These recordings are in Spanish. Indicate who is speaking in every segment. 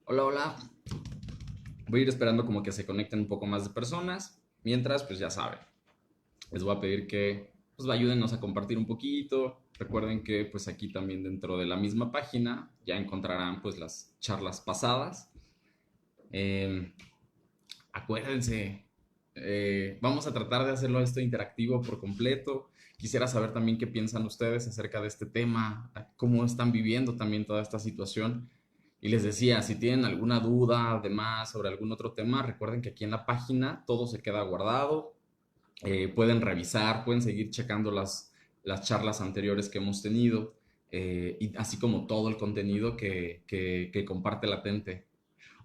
Speaker 1: Hola, hola. Voy a ir esperando como que se conecten un poco más de personas. Mientras, pues ya saben, les voy a pedir que pues ayúdennos a compartir un poquito. Recuerden que pues aquí también dentro de la misma página ya encontrarán pues las charlas pasadas. Eh, Acuérdense, vamos a tratar de hacerlo esto interactivo por completo. Quisiera saber también qué piensan ustedes acerca de este tema, cómo están viviendo también toda esta situación. Y les decía, si tienen alguna duda además sobre algún otro tema, recuerden que aquí en la página todo se queda guardado. Pueden revisar, pueden seguir checando las charlas anteriores que hemos tenido, y así como todo el contenido que comparte Latente.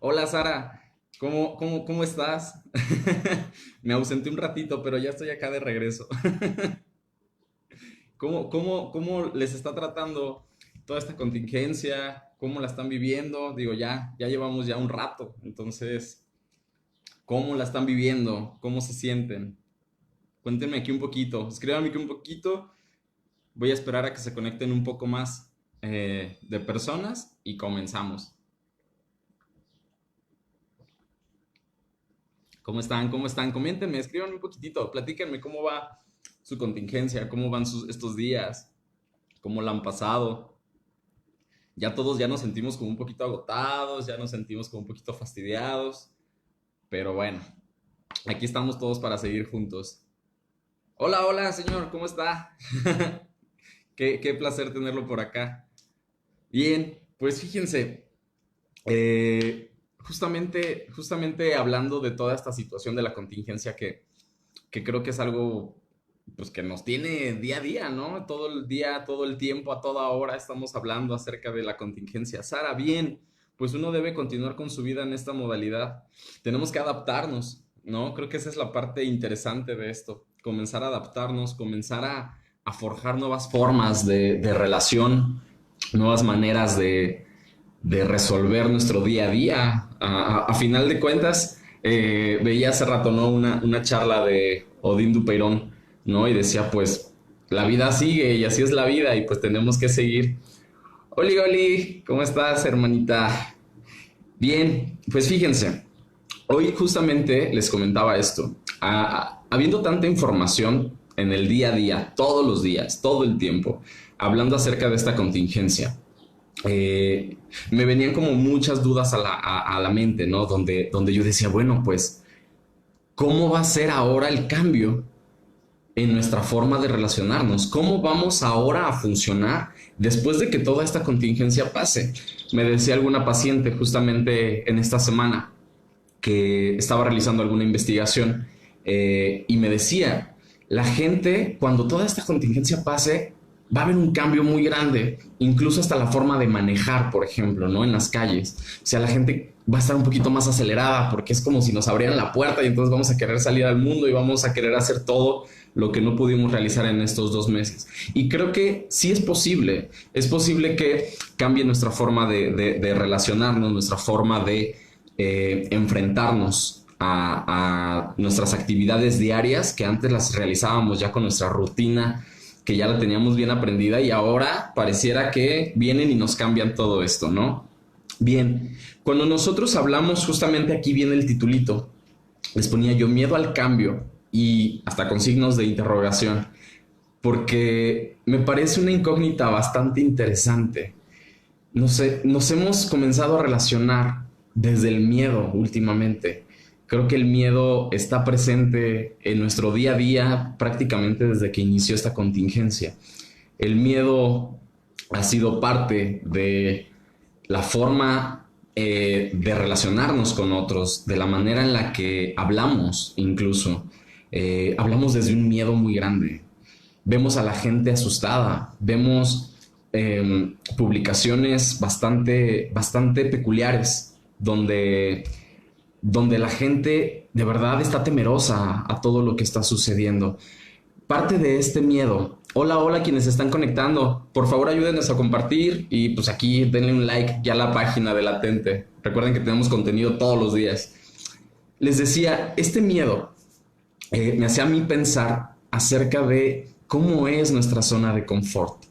Speaker 1: Hola Sara, ¿cómo estás? Me ausenté un ratito, pero ya estoy acá de regreso. ¿Cómo les está tratando toda esta contingencia? ¿Cómo la están viviendo? Digo, ya llevamos ya un rato, entonces, ¿cómo la están viviendo? ¿Cómo se sienten? Cuéntenme aquí un poquito, escríbanme aquí un poquito. Voy a esperar a que se conecten un poco más de personas y comenzamos. ¿Cómo están? ¿Cómo están? Coméntenme, escríbanme un poquitito, platíquenme cómo va su contingencia, cómo van estos días, cómo la han pasado. Ya todos ya nos sentimos como un poquito agotados, ya nos sentimos como un poquito fastidiados, pero bueno, aquí estamos todos para seguir juntos. Hola, hola, señor, ¿cómo está? Qué placer tenerlo por acá. Bien, pues fíjense, justamente hablando de toda esta situación de la contingencia que creo que es algo pues que nos tiene día a día, ¿no? Todo el día, todo el tiempo, a toda hora estamos hablando acerca de la contingencia. Sara, bien, pues uno debe continuar con su vida en esta modalidad. Tenemos que adaptarnos, ¿no? Creo que esa es la parte interesante de esto, comenzar a adaptarnos, comenzar a forjar nuevas formas de relación, nuevas maneras de resolver nuestro día a día. A final de cuentas, veía hace rato, ¿no? Una charla de Odín Dupeirón, ¿no? Y decía, pues, la vida sigue y así es la vida y pues tenemos que seguir. Oli, Oli, ¿cómo estás, hermanita? Bien, pues fíjense, hoy justamente les comentaba esto. Habiendo tanta información en el día a día, todos los días, todo el tiempo, hablando acerca de esta contingencia, eh, me venían como muchas dudas a la mente, ¿no? Donde yo decía, bueno, pues, ¿cómo va a ser ahora el cambio en nuestra forma de relacionarnos? ¿Cómo vamos ahora a funcionar después de que toda esta contingencia pase? Me decía alguna paciente justamente en esta semana que estaba realizando alguna investigación, y me decía, la gente, cuando toda esta contingencia pase, va a haber un cambio muy grande, incluso hasta la forma de manejar, por ejemplo, ¿no? En las calles. O sea, la gente va a estar un poquito más acelerada porque es como si nos abrieran la puerta y entonces vamos a querer salir al mundo y vamos a querer hacer todo lo que no pudimos realizar en estos 2 meses. Y creo que sí es posible que cambie nuestra forma de relacionarnos, nuestra forma de enfrentarnos a nuestras actividades diarias que antes las realizábamos ya con nuestra rutina, que ya la teníamos bien aprendida y ahora pareciera que vienen y nos cambian todo esto, ¿no? Bien, cuando nosotros hablamos, justamente aquí viene el titulito, les ponía yo miedo al cambio y hasta con signos de interrogación, porque me parece una incógnita bastante interesante. Nos hemos comenzado a relacionar desde el miedo últimamente. Creo que el miedo está presente en nuestro día a día prácticamente desde que inició esta contingencia. El miedo ha sido parte de la forma de relacionarnos con otros, de la manera en la que hablamos incluso. Hablamos desde un miedo muy grande. Vemos a la gente asustada, vemos publicaciones bastante peculiares donde la gente de verdad está temerosa a todo lo que está sucediendo. Parte de este miedo. Hola, hola quienes se están conectando. Por favor ayúdenos a compartir y pues aquí denle un like ya a la página de Latente. Recuerden que tenemos contenido todos los días. Les decía, este miedo me hacía a mí pensar acerca de cómo es nuestra zona de confort.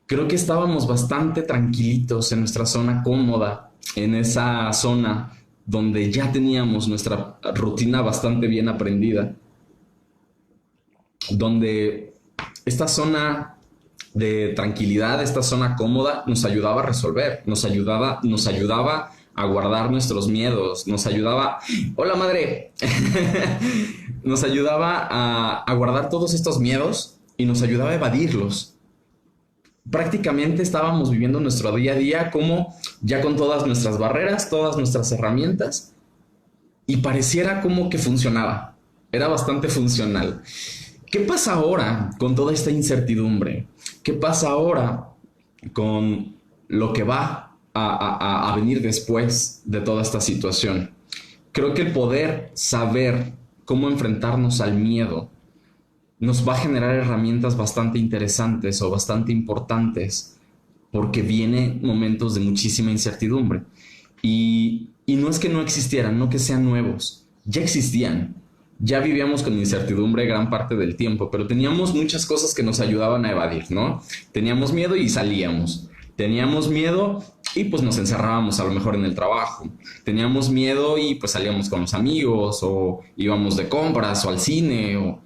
Speaker 1: Creo que estábamos bastante tranquilitos en nuestra zona cómoda en esa zona donde ya teníamos nuestra rutina bastante bien aprendida, donde esta zona de tranquilidad, esta zona cómoda nos ayudaba a resolver, nos ayudaba a guardar nuestros miedos, nos ayudaba, hola madre, nos ayudaba a guardar todos estos miedos y nos ayudaba a evadirlos. Prácticamente estábamos viviendo nuestro día a día como ya con todas nuestras barreras, todas nuestras herramientas, y pareciera como que funcionaba, era bastante funcional. ¿Qué pasa ahora con toda esta incertidumbre? ¿Qué pasa ahora con lo que va a venir después de toda esta situación? Creo que el poder saber cómo enfrentarnos al miedo nos va a generar herramientas bastante interesantes o bastante importantes, porque vienen momentos de muchísima incertidumbre. Y no es que no existieran, no que sean nuevos, ya existían. Ya vivíamos con incertidumbre gran parte del tiempo, pero teníamos muchas cosas que nos ayudaban a evadir, ¿no? Teníamos miedo y salíamos. Teníamos miedo y pues nos encerrábamos a lo mejor en el trabajo. Teníamos miedo y pues salíamos con los amigos o íbamos de compras o al cine o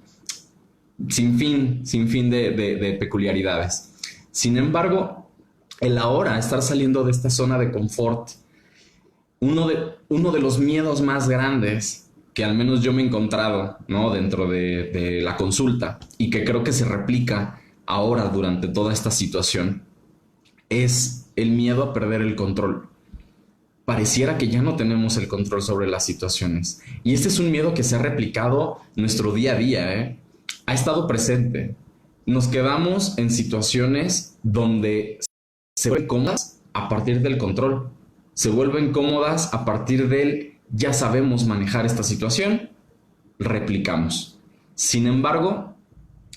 Speaker 1: sin fin de peculiaridades. Sin embargo, el ahora estar saliendo de esta zona de confort, uno de los miedos más grandes que al menos yo me he encontrado, ¿no?, dentro de la consulta y que creo que se replica ahora durante toda esta situación, es el miedo a perder el control. Pareciera que ya no tenemos el control sobre las situaciones. Y este es un miedo que se ha replicado nuestro día a día, ¿eh? Ha estado presente. Nos quedamos en situaciones donde se vuelven cómodas a partir del control. Se vuelven cómodas a partir del ya sabemos manejar esta situación, replicamos. Sin embargo,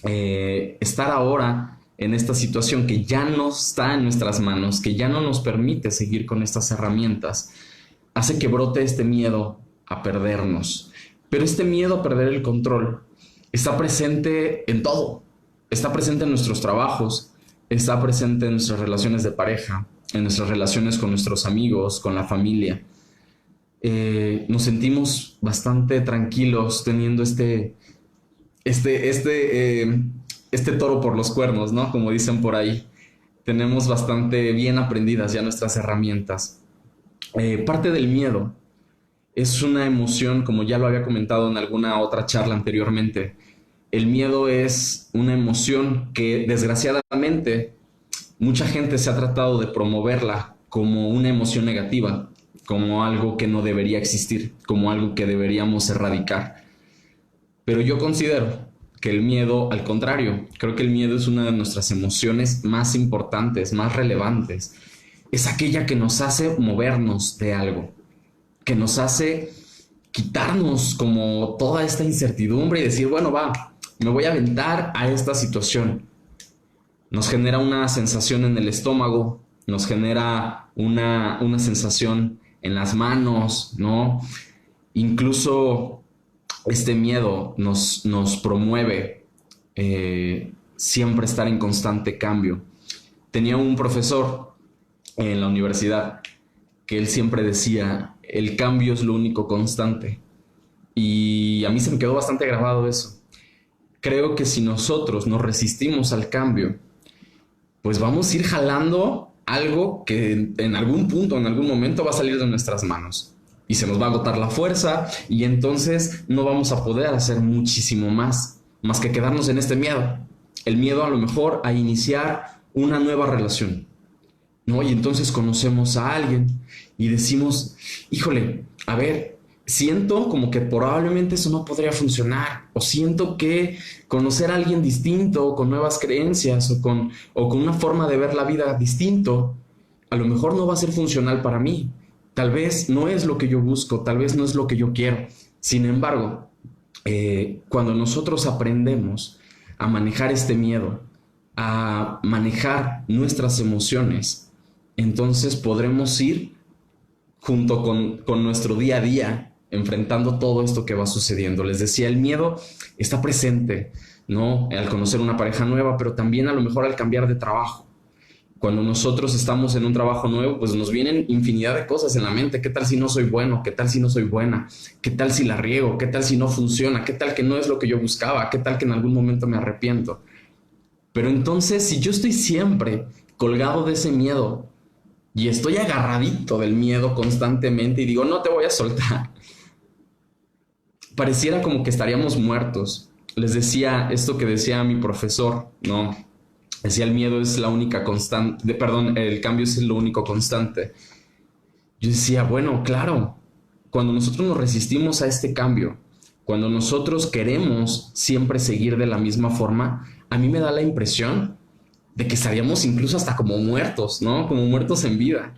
Speaker 1: estar ahora en esta situación que ya no está en nuestras manos, que ya no nos permite seguir con estas herramientas, hace que brote este miedo a perdernos. Pero este miedo a perder el control está presente en todo. Está presente en nuestros trabajos, está presente en nuestras relaciones de pareja, en nuestras relaciones con nuestros amigos, con la familia. Nos sentimos bastante tranquilos teniendo este toro por los cuernos, ¿no? Como dicen por ahí. Tenemos bastante bien aprendidas ya nuestras herramientas. Parte del miedo es una emoción, como ya lo había comentado en alguna otra charla anteriormente. El miedo es una emoción que desgraciadamente mucha gente se ha tratado de promoverla como una emoción negativa, como algo que no debería existir, como algo que deberíamos erradicar. Pero yo considero que el miedo, al contrario, creo que el miedo es una de nuestras emociones más importantes, más relevantes. Es aquella que nos hace movernos de algo, que nos hace quitarnos como toda esta incertidumbre y decir, bueno, va, me voy a aventar a esta situación. Nos genera una sensación en el estómago, nos genera una sensación en las manos, ¿no? Incluso este miedo nos promueve siempre estar en constante cambio. Tenía un profesor en la universidad que él siempre decía, el cambio es lo único constante. Y a mí se me quedó bastante grabado eso. Creo que si nosotros nos resistimos al cambio, pues vamos a ir jalando algo que en algún punto, en algún momento va a salir de nuestras manos y se nos va a agotar la fuerza y entonces no vamos a poder hacer muchísimo más que quedarnos en este miedo. El miedo a lo mejor a iniciar una nueva relación, ¿no? Y entonces conocemos a alguien y decimos, híjole, a ver, siento como que probablemente eso no podría funcionar, o siento que conocer a alguien distinto, con nuevas creencias o con una forma de ver la vida distinto, a lo mejor no va a ser funcional para mí. Tal vez no es lo que yo busco, tal vez no es lo que yo quiero. Sin embargo, cuando nosotros aprendemos a manejar este miedo, a manejar nuestras emociones, entonces podremos ir junto con nuestro día a día, enfrentando todo esto que va sucediendo. Les decía, el miedo está presente, ¿no? Al conocer una pareja nueva, pero también a lo mejor al cambiar de trabajo. Cuando nosotros estamos en un trabajo nuevo, pues nos vienen infinidad de cosas en la mente. ¿Qué tal si no soy bueno? ¿Qué tal si no soy buena? ¿Qué tal si la riego? ¿Qué tal si no funciona? ¿Qué tal que no es lo que yo buscaba? ¿Qué tal que en algún momento me arrepiento? Pero entonces, si yo estoy siempre colgado de ese miedo y estoy agarradito del miedo constantemente y digo, no te voy a soltar, pareciera como que estaríamos muertos. Les decía esto que decía mi profesor, ¿no? Decía, el miedo es la única constante, perdón, el cambio es lo único constante. Yo decía, bueno, claro, cuando nosotros nos resistimos a este cambio, cuando nosotros queremos siempre seguir de la misma forma, a mí me da la impresión de que estaríamos incluso hasta como muertos, ¿no? Como muertos en vida.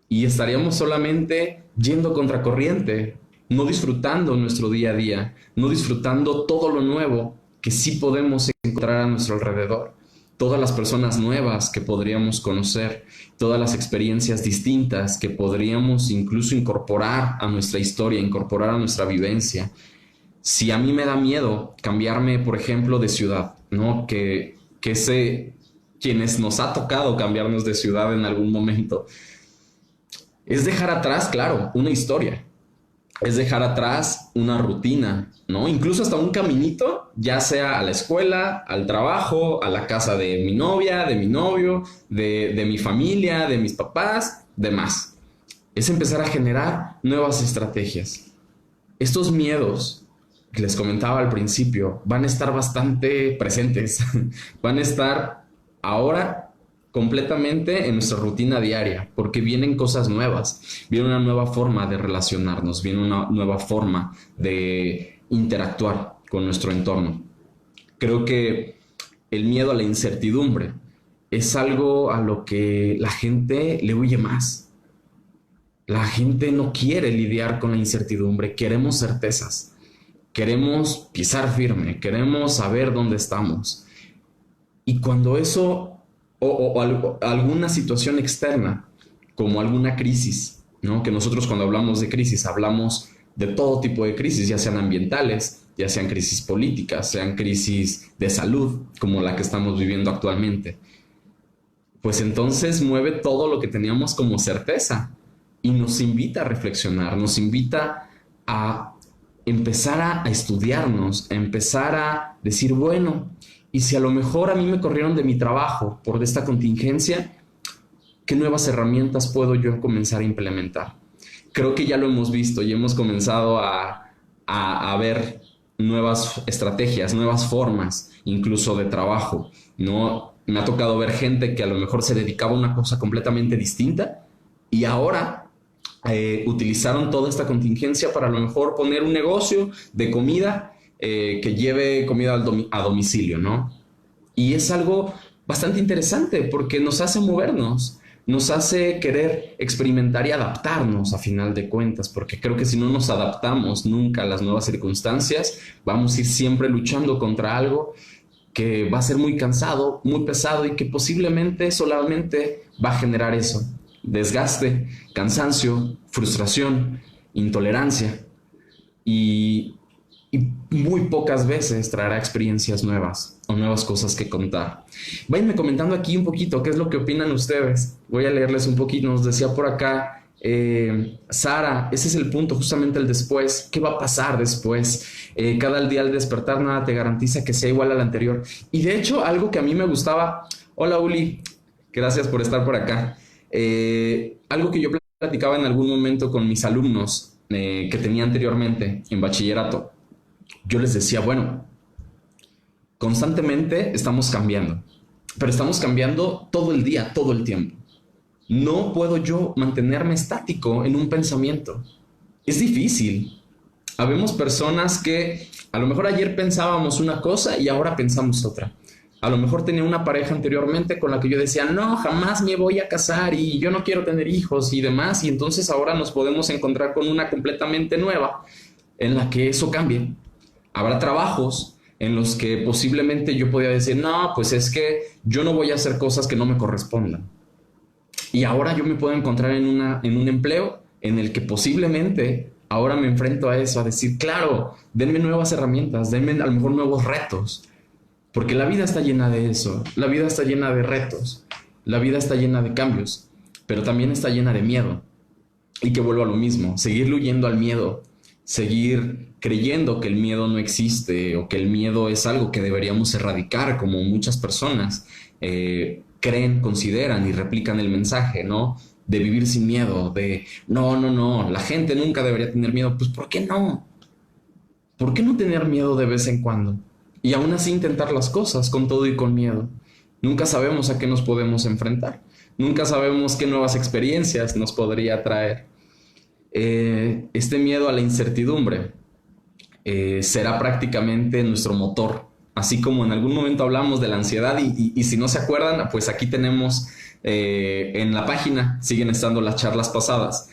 Speaker 1: Y estaríamos solamente yendo contracorriente, no disfrutando nuestro día a día, no disfrutando todo lo nuevo que sí podemos encontrar a nuestro alrededor, todas las personas nuevas que podríamos conocer, todas las experiencias distintas que podríamos incluso incorporar a nuestra historia, incorporar a nuestra vivencia. Si a mí me da miedo cambiarme, por ejemplo, de ciudad, ¿no? Que sé quienes nos ha tocado cambiarnos de ciudad en algún momento, es dejar atrás, claro, una historia, es dejar atrás una rutina, ¿no? Incluso hasta un caminito, ya sea a la escuela, al trabajo, a la casa de mi novia, de mi novio, de mi familia, de mis papás, demás. Es empezar a generar nuevas estrategias. Estos miedos que les comentaba al principio van a estar bastante presentes, van a estar ahora completamente en nuestra rutina diaria, porque vienen cosas nuevas, viene una nueva forma de relacionarnos, viene una nueva forma de interactuar con nuestro entorno. Creo que el miedo a la incertidumbre es algo a lo que la gente le huye más. La gente no quiere lidiar con la incertidumbre, queremos certezas, queremos pisar firme, queremos saber dónde estamos. Y cuando eso alguna situación externa, como alguna crisis, ¿no? Que nosotros cuando hablamos de crisis hablamos de todo tipo de crisis, ya sean ambientales, ya sean crisis políticas, sean crisis de salud, como la que estamos viviendo actualmente. Pues entonces mueve todo lo que teníamos como certeza y nos invita a reflexionar, nos invita a empezar a estudiarnos, a empezar a decir, bueno, y si a lo mejor a mí me corrieron de mi trabajo por esta contingencia, ¿qué nuevas herramientas puedo yo comenzar a implementar? Creo que ya lo hemos visto y hemos comenzado a ver nuevas estrategias, nuevas formas, incluso de trabajo, ¿no? Me ha tocado ver gente que a lo mejor se dedicaba a una cosa completamente distinta y ahora utilizaron toda esta contingencia para a lo mejor poner un negocio de comida que lleve comida a domicilio, ¿no? Y es algo bastante interesante porque nos hace movernos, nos hace querer experimentar y adaptarnos a final de cuentas, porque creo que si no nos adaptamos nunca a las nuevas circunstancias, vamos a ir siempre luchando contra algo que va a ser muy cansado, muy pesado y que posiblemente solamente va a generar eso, desgaste, cansancio, frustración, intolerancia y muy pocas veces traerá experiencias nuevas o nuevas cosas que contar. Váyanme comentando aquí un poquito qué es lo que opinan ustedes. Voy a leerles un poquito. Nos decía por acá Sara, ese es el punto, justamente el después. ¿Qué va a pasar después? Cada día al despertar nada te garantiza que sea igual al anterior. Y de hecho, algo que a mí me gustaba. Hola Uli, gracias por estar por acá. Algo que yo platicaba en algún momento con mis alumnos que tenía anteriormente en bachillerato. Yo les decía, bueno, constantemente estamos cambiando, pero estamos cambiando todo el día, todo el tiempo. No puedo yo mantenerme estático en un pensamiento. Es difícil. Habemos personas que a lo mejor ayer pensábamos una cosa y ahora pensamos otra. A lo mejor tenía una pareja anteriormente con la que yo decía, no, jamás me voy a casar y yo no quiero tener hijos y demás. Y entonces ahora nos podemos encontrar con una completamente nueva en la que eso cambie. Habrá trabajos en los que posiblemente yo podía decir, no, pues es que yo no voy a hacer cosas que no me correspondan. Y ahora yo me puedo encontrar en un empleo en el que posiblemente ahora me enfrento a eso, a decir, claro, denme nuevas herramientas, denme a lo mejor nuevos retos, porque la vida está llena de eso, la vida está llena de retos. La vida está llena de cambios, pero también está llena de miedo. Y que vuelvo a lo mismo, seguir huyendo al miedo, seguir creyendo que el miedo no existe o que el miedo es algo que deberíamos erradicar, como muchas personas creen, consideran y replican el mensaje, ¿no? De vivir sin miedo, de no, la gente nunca debería tener miedo. Pues ¿por qué no? ¿Por qué no tener miedo de vez en cuando? Y aún así intentar las cosas con todo y con miedo. Nunca sabemos a qué nos podemos enfrentar. Nunca sabemos qué nuevas experiencias nos podría traer. Este miedo a la incertidumbre será prácticamente nuestro motor. Así como en algún momento hablamos de la ansiedad y si no se acuerdan, pues aquí tenemos en la página, siguen estando las charlas pasadas.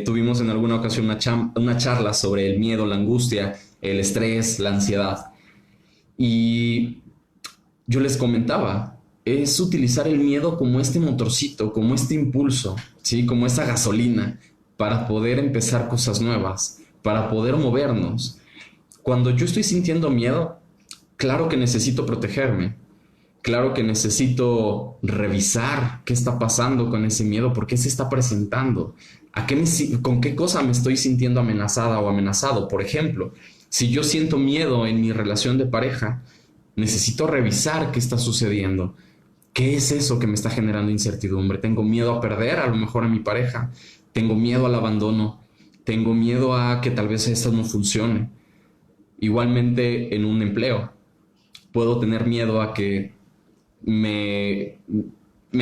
Speaker 1: Tuvimos en alguna ocasión una charla sobre el miedo, la angustia, el estrés, la ansiedad. Y yo les comentaba, es utilizar el miedo como este motorcito, como este impulso, ¿sí? Como esa gasolina para poder empezar cosas nuevas, para poder movernos. Cuando yo estoy sintiendo miedo, claro que necesito protegerme, claro que necesito revisar qué está pasando con ese miedo, por qué se está presentando, con qué cosa me estoy sintiendo amenazada o amenazado. Por ejemplo, si yo siento miedo en mi relación de pareja, necesito revisar qué está sucediendo. ¿Qué es eso que me está generando incertidumbre? Tengo miedo a perder a lo mejor a mi pareja, tengo miedo al abandono, tengo miedo a que tal vez esto no funcione. Igualmente en un empleo, puedo tener miedo a que me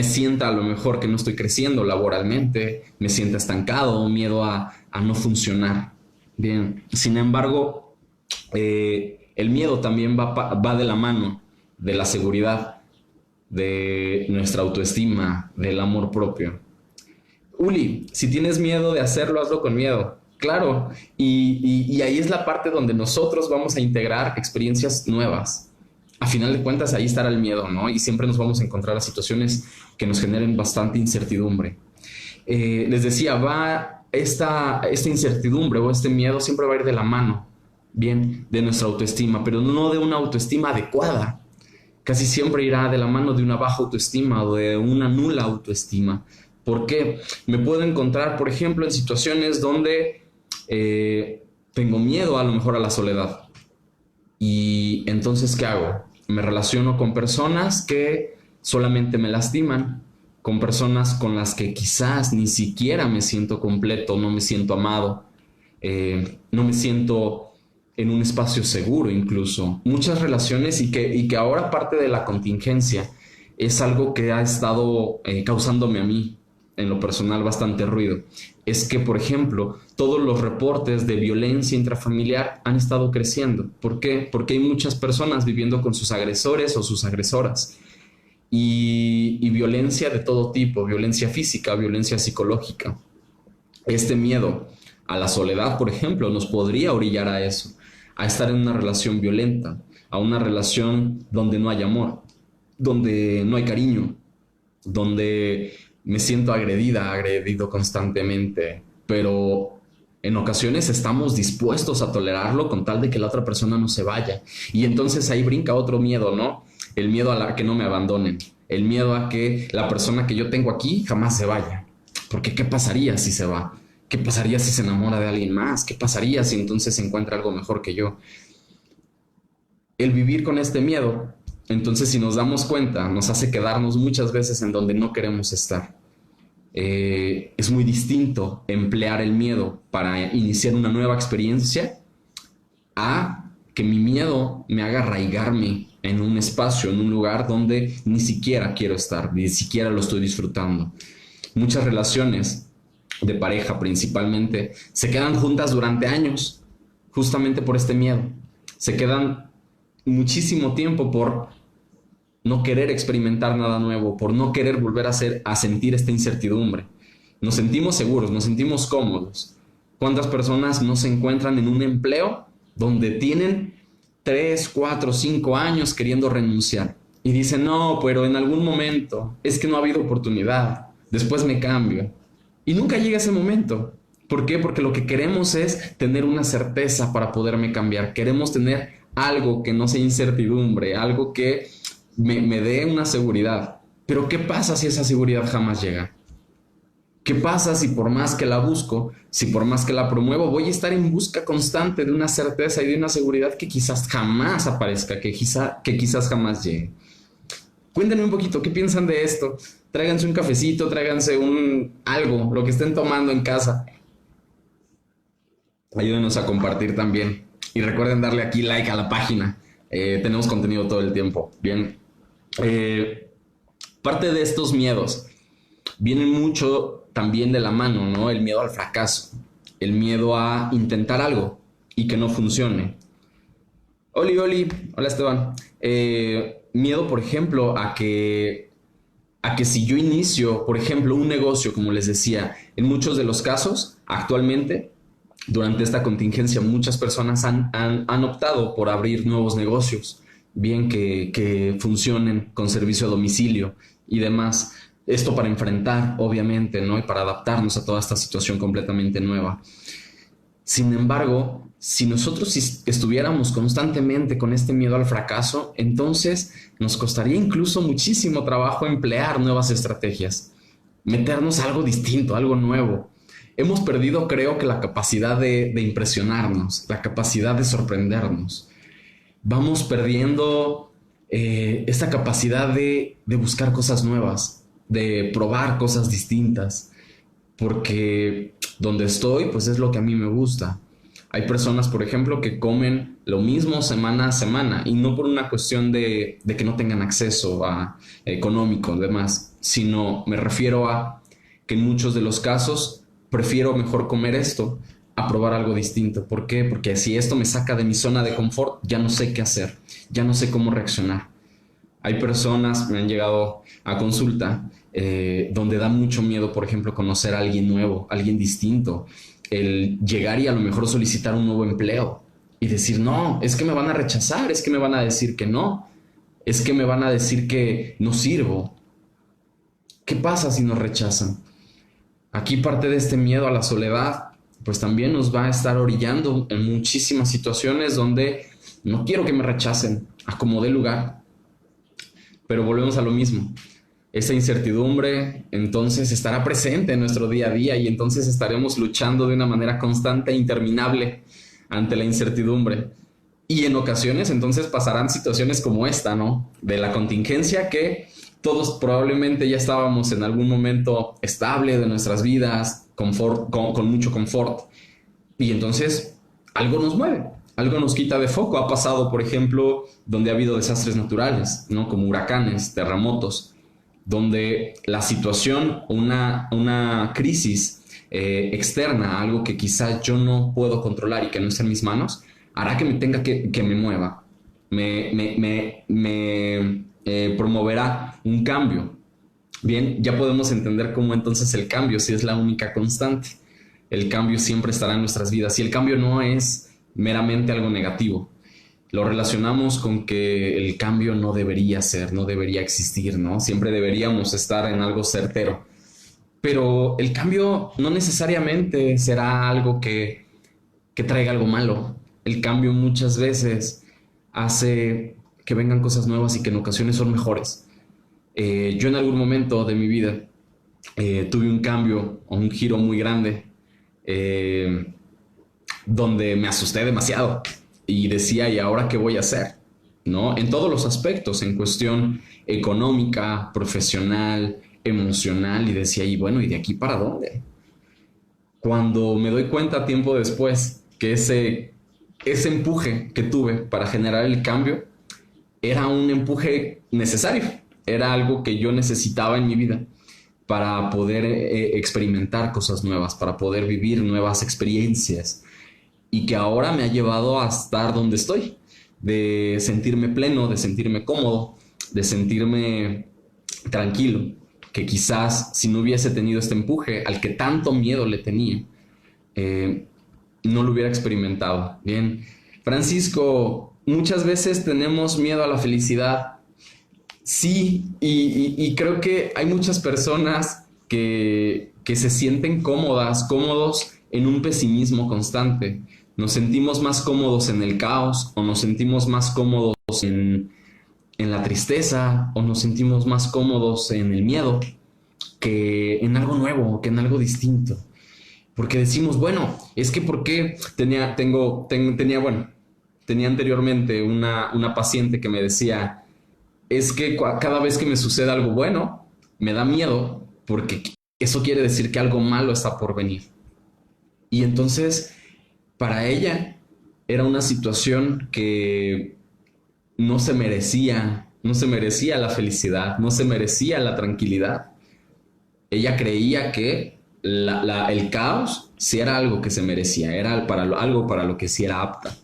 Speaker 1: sienta a lo mejor que no estoy creciendo laboralmente, me sienta estancado, miedo a no funcionar. Bien, sin embargo, el miedo también va de la mano de la seguridad, de nuestra autoestima, del amor propio. Uli, si tienes miedo de hacerlo, hazlo con miedo. Claro, y ahí es la parte donde nosotros vamos a integrar experiencias nuevas. A final de cuentas, ahí estará el miedo, ¿no? Y siempre nos vamos a encontrar a situaciones que nos generen bastante incertidumbre. Les decía, esta incertidumbre o este miedo siempre va a ir de la mano, bien, de nuestra autoestima, pero no de una autoestima adecuada. Casi siempre irá de la mano de una baja autoestima o de una nula autoestima. ¿Por qué? Me puedo encontrar, por ejemplo, en situaciones donde tengo miedo a lo mejor a la soledad. Y entonces, ¿qué hago? Me relaciono con personas que solamente me lastiman, con personas con las que quizás ni siquiera me siento completo, no me siento amado, no me siento en un espacio seguro incluso. Muchas relaciones y que ahora parte de la contingencia es algo que ha estado causándome a mí, en lo personal, bastante ruido. Es que, por ejemplo, todos los reportes de violencia intrafamiliar han estado creciendo. ¿Por qué? Porque hay muchas personas viviendo con sus agresores o sus agresoras. Y violencia de todo tipo, violencia física, violencia psicológica. Este miedo a la soledad, por ejemplo, nos podría orillar a eso, a estar en una relación violenta, a una relación donde no hay amor, donde no hay cariño, donde me siento agredido constantemente, pero en ocasiones estamos dispuestos a tolerarlo con tal de que la otra persona no se vaya. Y entonces ahí brinca otro miedo, ¿no? El miedo a que no me abandonen, el miedo a que la persona que yo tengo aquí jamás se vaya. Porque ¿qué pasaría si se va? ¿Qué pasaría si se enamora de alguien más? ¿Qué pasaría si entonces se encuentra algo mejor que yo? El vivir con este miedo, entonces si nos damos cuenta, nos hace quedarnos muchas veces en donde no queremos estar. Es muy distinto emplear el miedo para iniciar una nueva experiencia a que mi miedo me haga arraigarme en un espacio, en un lugar donde ni siquiera quiero estar, ni siquiera lo estoy disfrutando. Muchas relaciones de pareja principalmente se quedan juntas durante años justamente por este miedo. Se quedan muchísimo tiempo por no querer experimentar nada nuevo, por no querer volver a sentir esta incertidumbre. Nos sentimos seguros, nos sentimos cómodos. ¿Cuántas personas no se encuentran en un empleo donde tienen 3, 4, 5 años queriendo renunciar? Y dicen, no, pero en algún momento, es que no ha habido oportunidad, después me cambio. Y nunca llega ese momento. ¿Por qué? Porque lo que queremos es tener una certeza para poderme cambiar. Queremos tener algo que no sea incertidumbre, algo que me dé una seguridad. Pero ¿qué pasa si esa seguridad jamás llega? ¿Qué pasa si por más que la busco, si por más que la promuevo, voy a estar en busca constante de una certeza y de una seguridad que quizás jamás aparezca, que quizás jamás llegue? Cuéntenme un poquito, ¿qué piensan de esto? Tráiganse un cafecito, tráiganse un algo, lo que estén tomando en casa. Ayúdenos a compartir también. Y recuerden darle aquí like a la página. Tenemos contenido todo el tiempo. Bien. Eh, Parte de estos miedos vienen mucho también de la mano, ¿no? El miedo al fracaso, el miedo a intentar algo y que no funcione. Hola Esteban. Miedo, por ejemplo, a que si yo inicio, por ejemplo, un negocio, como les decía, en muchos de los casos, actualmente, durante esta contingencia, muchas personas han optado por abrir nuevos negocios, bien que funcionen con servicio a domicilio y demás. Esto para enfrentar, obviamente, ¿no? Y para adaptarnos a toda esta situación completamente nueva. Sin embargo, si nosotros estuviéramos constantemente con este miedo al fracaso, entonces nos costaría incluso muchísimo trabajo emplear nuevas estrategias, meternos a algo distinto, algo nuevo. Hemos perdido, creo que, la capacidad de impresionarnos, la capacidad de sorprendernos. Vamos perdiendo esta capacidad de buscar cosas nuevas, de probar cosas distintas, porque donde estoy, pues es lo que a mí me gusta. Hay personas, por ejemplo, que comen lo mismo semana a semana y no por una cuestión de que no tengan acceso a económico y demás, sino me refiero a que en muchos de los casos prefiero mejor comer esto a probar algo distinto. ¿Por qué? Porque si esto me saca de mi zona de confort, ya no sé qué hacer, ya no sé cómo reaccionar. Hay personas, me han llegado a consulta, donde da mucho miedo, por ejemplo, conocer a alguien nuevo, alguien distinto, el llegar y a lo mejor solicitar un nuevo empleo y decir, no, es que me van a rechazar, es que me van a decir que no, es que me van a decir que no sirvo. ¿Qué pasa si nos rechazan? Aquí parte de este miedo a la soledad, pues también nos va a estar orillando en muchísimas situaciones donde no quiero que me rechacen, a como dé lugar. Pero volvemos a lo mismo. Esa incertidumbre entonces estará presente en nuestro día a día y entonces estaremos luchando de una manera constante e interminable ante la incertidumbre. Y en ocasiones entonces pasarán situaciones como esta, ¿no? De la contingencia, que todos probablemente ya estábamos en algún momento estable de nuestras vidas, con mucho confort. Y entonces algo nos mueve, algo nos quita de foco. Ha pasado, por ejemplo, donde ha habido desastres naturales, ¿no? Como huracanes, terremotos, donde la situación, una crisis externa, algo que quizás yo no puedo controlar y que no está en mis manos, hará que me tenga que me mueva, me promoverá un cambio. Bien, ya podemos entender cómo entonces el cambio sí es la única constante. El cambio siempre estará en nuestras vidas y el cambio no es meramente algo negativo. Lo relacionamos con que el cambio no debería ser, no debería existir, ¿no? Siempre deberíamos estar en algo certero. Pero el cambio no necesariamente será algo que traiga algo malo. El cambio muchas veces hace que vengan cosas nuevas y que en ocasiones son mejores. Yo en algún momento de mi vida tuve un cambio o un giro muy grande, donde me asusté demasiado y decía, ¿y ahora qué voy a hacer? ¿No? En todos los aspectos, en cuestión económica, profesional, emocional, y decía, y bueno, ¿y de aquí para dónde? Cuando me doy cuenta tiempo después que ese empuje que tuve para generar el cambio era un empuje necesario, era algo que yo necesitaba en mi vida para poder experimentar cosas nuevas, para poder vivir nuevas experiencias, y que ahora me ha llevado a estar donde estoy, de sentirme pleno, de sentirme cómodo, de sentirme tranquilo, que quizás si no hubiese tenido este empuje al que tanto miedo le tenía, no lo hubiera experimentado. Bien, Francisco, muchas veces tenemos miedo a la felicidad. Sí, y creo que hay muchas personas que se sienten cómodos en un pesimismo constante. Nos sentimos más cómodos en el caos o nos sentimos más cómodos en la tristeza o nos sentimos más cómodos en el miedo que en algo nuevo, que en algo distinto. Porque decimos, bueno, es que porque tenía anteriormente una paciente que me decía, es que cada vez que me sucede algo bueno, me da miedo porque eso quiere decir que algo malo está por venir. Y entonces, para ella, era una situación que no se merecía la felicidad, no se merecía la tranquilidad. Ella creía que el caos sí era algo que se merecía, era algo para lo que sí era apta,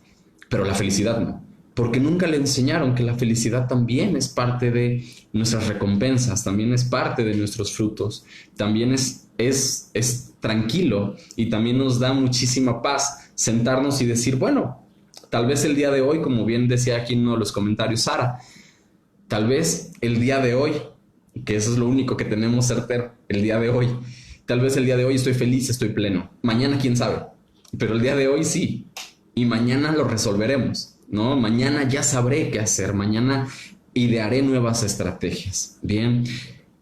Speaker 1: pero la felicidad no, porque nunca le enseñaron que la felicidad también es parte de nuestras recompensas, también es parte de nuestros frutos, también es tranquilo y también nos da muchísima paz sentarnos y decir, bueno, tal vez el día de hoy, como bien decía aquí en uno de los comentarios Sara, tal vez el día de hoy, que eso es lo único que tenemos certero, el día de hoy, tal vez el día de hoy estoy feliz, estoy pleno. Mañana quién sabe, pero el día de hoy sí. Y mañana lo resolveremos, ¿no? Mañana ya sabré qué hacer, mañana idearé nuevas estrategias. Bien,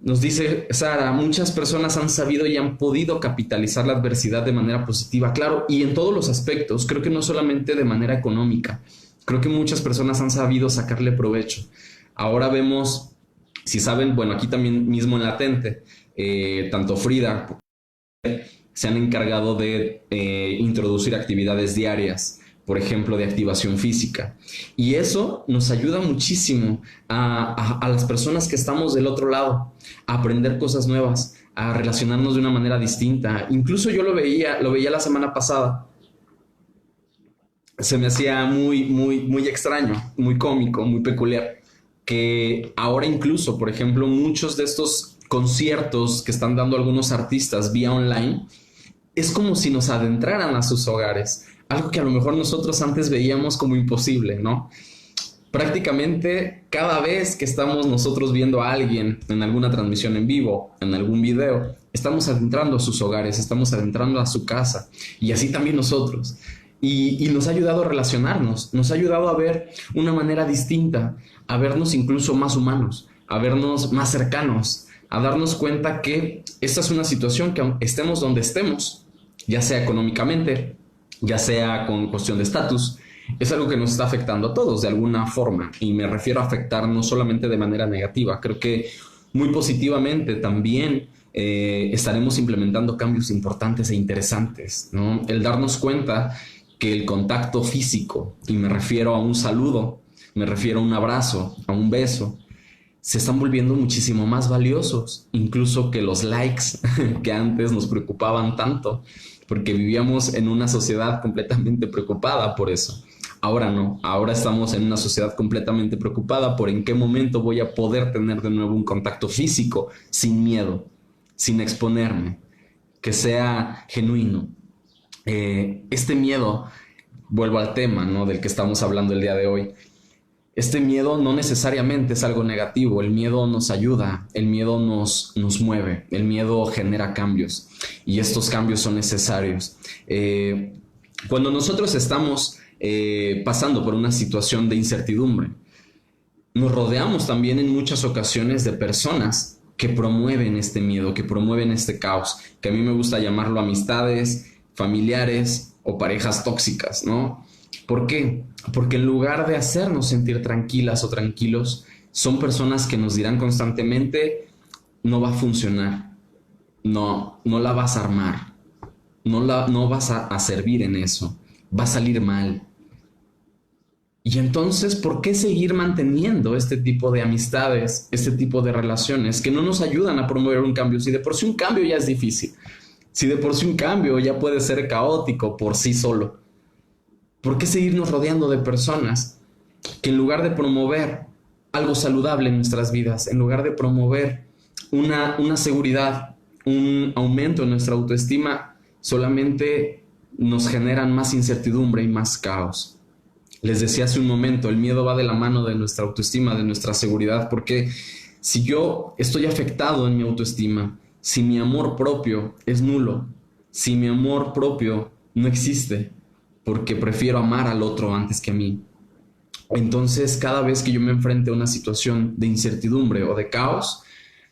Speaker 1: nos dice Sara, muchas personas han sabido y han podido capitalizar la adversidad de manera positiva, claro, y en todos los aspectos, creo que no solamente de manera económica, creo que muchas personas han sabido sacarle provecho. Ahora vemos, si saben, bueno, aquí también mismo en Latente, tanto Frida se han encargado de introducir actividades diarias, por ejemplo, de activación física. Y eso nos ayuda muchísimo a las personas que estamos del otro lado, a aprender cosas nuevas, a relacionarnos de una manera distinta. Incluso yo lo veía la semana pasada. Se me hacía muy extraño, muy cómico, muy peculiar, que ahora incluso, por ejemplo, muchos de estos conciertos que están dando algunos artistas vía online, es como si nos adentraran a sus hogares, algo que a lo mejor nosotros antes veíamos como imposible, ¿no? Prácticamente cada vez que estamos nosotros viendo a alguien en alguna transmisión en vivo, en algún video, estamos adentrando a sus hogares, estamos adentrando a su casa y así también nosotros. Y nos ha ayudado a relacionarnos, nos ha ayudado a ver una manera distinta, a vernos incluso más humanos, a vernos más cercanos, a darnos cuenta que esta es una situación que estemos donde estemos, ya sea económicamente, ya sea con cuestión de estatus, es algo que nos está afectando a todos de alguna forma, y me refiero a afectar no solamente de manera negativa, creo que muy positivamente también estaremos implementando cambios importantes e interesantes, ¿no? El darnos cuenta que el contacto físico, y me refiero a un saludo, me refiero a un abrazo, a un beso, se están volviendo muchísimo más valiosos, incluso que los likes que antes nos preocupaban tanto, porque vivíamos en una sociedad completamente preocupada por eso. Ahora no, ahora estamos en una sociedad completamente preocupada por en qué momento voy a poder tener de nuevo un contacto físico sin miedo, sin exponerme, que sea genuino. Este miedo, vuelvo al tema, ¿no?, del que estamos hablando el día de hoy. Este miedo no necesariamente es algo negativo, el miedo nos ayuda, el miedo nos mueve, el miedo genera cambios y estos cambios son necesarios. Cuando nosotros estamos pasando por una situación de incertidumbre, nos rodeamos también en muchas ocasiones de personas que promueven este miedo, que promueven este caos, que a mí me gusta llamarlo amistades, familiares o parejas tóxicas, ¿no? ¿Por qué? Porque en lugar de hacernos sentir tranquilas o tranquilos, son personas que nos dirán constantemente, no va a funcionar, no la vas a armar, no vas a servir en eso, va a salir mal. Y entonces, ¿por qué seguir manteniendo este tipo de amistades, este tipo de relaciones que no nos ayudan a promover un cambio? Si de por sí un cambio ya es difícil, si de por sí un cambio ya puede ser caótico por sí solo, ¿por qué seguirnos rodeando de personas que en lugar de promover algo saludable en nuestras vidas, en lugar de promover una seguridad, un aumento en nuestra autoestima, solamente nos generan más incertidumbre y más caos? Les decía hace un momento, el miedo va de la mano de nuestra autoestima, de nuestra seguridad, porque si yo estoy afectado en mi autoestima, si mi amor propio es nulo, si mi amor propio no existe, porque prefiero amar al otro antes que a mí, Entonces, cada vez que yo me enfrente a una situación de incertidumbre o de caos,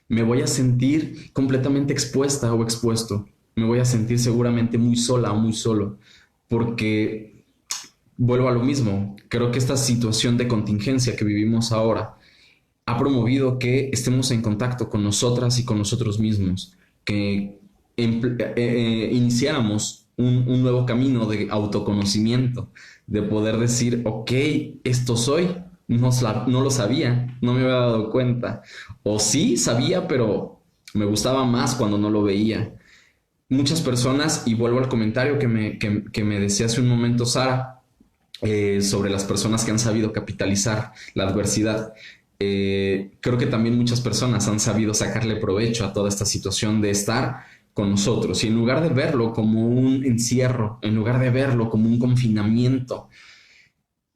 Speaker 1: me voy a sentir completamente expuesta o expuesto. Me voy a sentir seguramente muy sola o muy solo, porque vuelvo a lo mismo. Creo que esta situación de contingencia que vivimos ahora ha promovido que estemos en contacto con nosotras y con nosotros mismos, que iniciáramos un nuevo camino de autoconocimiento, de poder decir, ok, esto soy, no lo sabía, no me había dado cuenta, o sí sabía, pero me gustaba más cuando no lo veía. Muchas personas, y vuelvo al comentario que me decía hace un momento Sara, sobre las personas que han sabido capitalizar la adversidad. Creo que también muchas personas han sabido sacarle provecho a toda esta situación de estar con nosotros y en lugar de verlo como un encierro, en lugar de verlo como un confinamiento,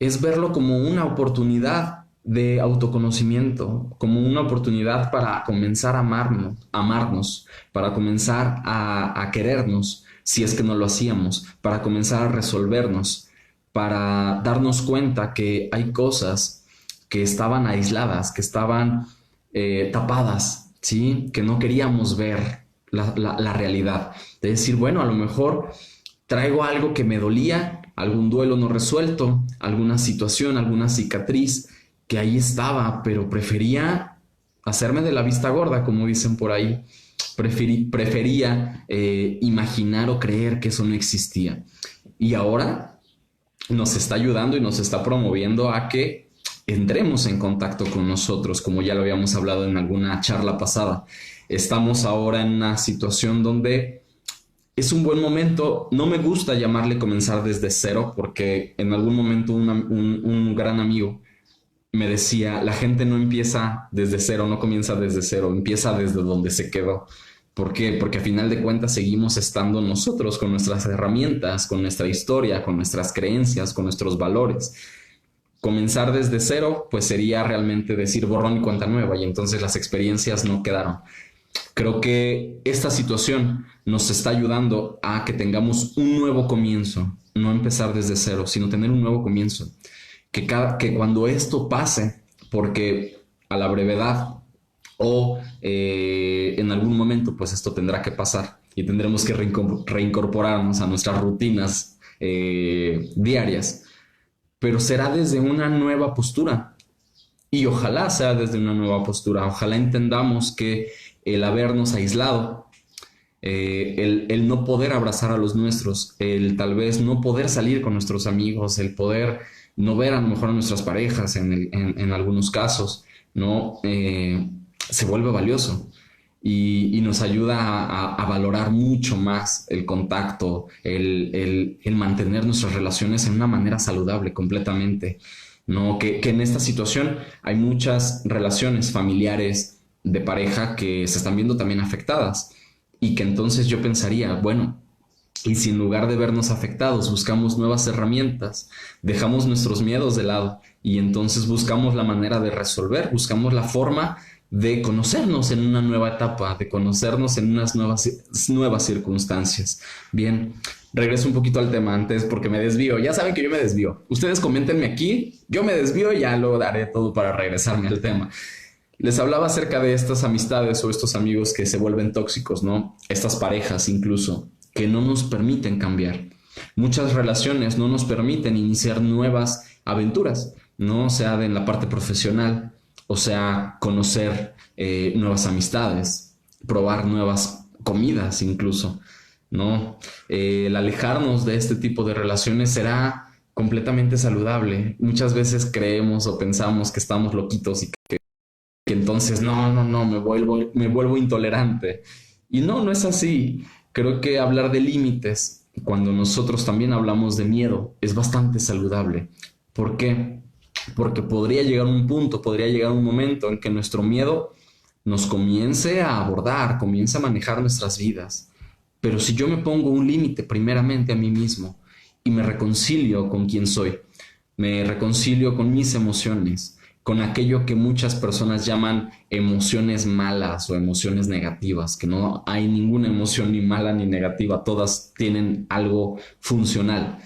Speaker 1: es verlo como una oportunidad de autoconocimiento, como una oportunidad para comenzar a amarnos, para comenzar a querernos, si es que no lo hacíamos, para comenzar a resolvernos, para darnos cuenta que hay cosas que estaban aisladas, que estaban tapadas, ¿sí? Que no queríamos ver la realidad. De decir, bueno, a lo mejor traigo algo que me dolía, algún duelo no resuelto, alguna situación, alguna cicatriz que ahí estaba, pero prefería hacerme de la vista gorda, como dicen por ahí. Prefería imaginar o creer que eso no existía. Y ahora nos está ayudando y nos está promoviendo a que entremos en contacto con nosotros, como ya lo habíamos hablado en alguna charla pasada. Estamos ahora en una situación donde es un buen momento. No me gusta llamarle comenzar desde cero, porque en algún momento un gran amigo me decía, la gente no empieza desde cero, no comienza desde cero, empieza desde donde se quedó. ¿Por qué? Porque a final de cuentas seguimos estando nosotros con nuestras herramientas, con nuestra historia, con nuestras creencias, con nuestros valores. Comenzar desde cero, pues sería realmente decir borrón y cuenta nueva, y entonces las experiencias no quedaron. Creo que esta situación nos está ayudando a que tengamos un nuevo comienzo, no empezar desde cero, sino tener un nuevo comienzo. Que cuando esto pase, porque a la brevedad o en algún momento, pues esto tendrá que pasar y tendremos que reincorporarnos a nuestras rutinas diarias, pero será desde una nueva postura. Y ojalá sea desde una nueva postura, ojalá entendamos que el habernos aislado, el no poder abrazar a los nuestros, el tal vez no poder salir con nuestros amigos, el poder no ver a lo mejor a nuestras parejas en algunos casos, ¿no? Se vuelve valioso y nos ayuda a valorar mucho más el contacto, el mantener nuestras relaciones en una manera saludable completamente. ¿No? Que en esta situación hay muchas relaciones familiares de pareja que se están viendo también afectadas y que entonces yo pensaría, bueno, y si en lugar de vernos afectados buscamos nuevas herramientas, dejamos nuestros miedos de lado y entonces buscamos la manera de resolver, buscamos la forma de conocernos en una nueva etapa, de conocernos en unas nuevas circunstancias. Bien, regreso un poquito al tema antes porque me desvío. Ya saben que yo me desvío. Ustedes coméntenme aquí, yo me desvío y ya lo daré todo para regresarme al tema. Les hablaba acerca de estas amistades o estos amigos que se vuelven tóxicos, ¿no? Estas parejas incluso, que no nos permiten cambiar. Muchas relaciones no nos permiten iniciar nuevas aventuras, ¿no? Sea en la parte profesional, o sea, conocer nuevas amistades, probar nuevas comidas incluso, ¿no? El alejarnos de este tipo de relaciones será completamente saludable. Muchas veces creemos o pensamos que estamos loquitos y que entonces no, me vuelvo intolerante. Y no es así. Creo que hablar de límites, cuando nosotros también hablamos de miedo, es bastante saludable. ¿Por qué? Porque podría llegar un punto, podría llegar un momento en que nuestro miedo nos comience a abordar, comience a manejar nuestras vidas. Pero si yo me pongo un límite primeramente a mí mismo y me reconcilio con quien soy, me reconcilio con mis emociones, con aquello que muchas personas llaman emociones malas o emociones negativas, que no hay ninguna emoción ni mala ni negativa, todas tienen algo funcional.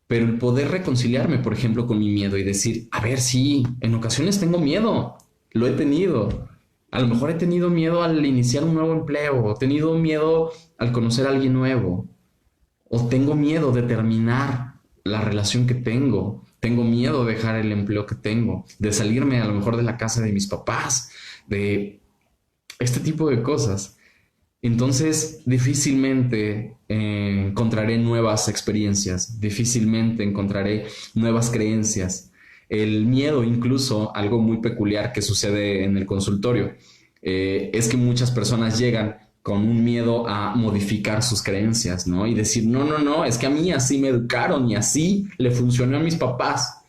Speaker 1: pero el poder reconciliarme, por ejemplo, con mi miedo y decir, a ver, sí, en ocasiones tengo miedo, lo he tenido. A lo mejor he tenido miedo al iniciar un nuevo empleo, o he tenido miedo al conocer a alguien nuevo, o tengo miedo de terminar la relación que tengo miedo de dejar el empleo que tengo, de salirme a lo mejor de la casa de mis papás, de este tipo de cosas. Entonces, difícilmente encontraré nuevas experiencias, difícilmente encontraré nuevas creencias. El miedo, incluso, algo muy peculiar que sucede en el consultorio, es que muchas personas llegan con un miedo a modificar sus creencias, ¿no? Y decir, no, no, no, es que a mí así me educaron y así le funcionó a mis papás.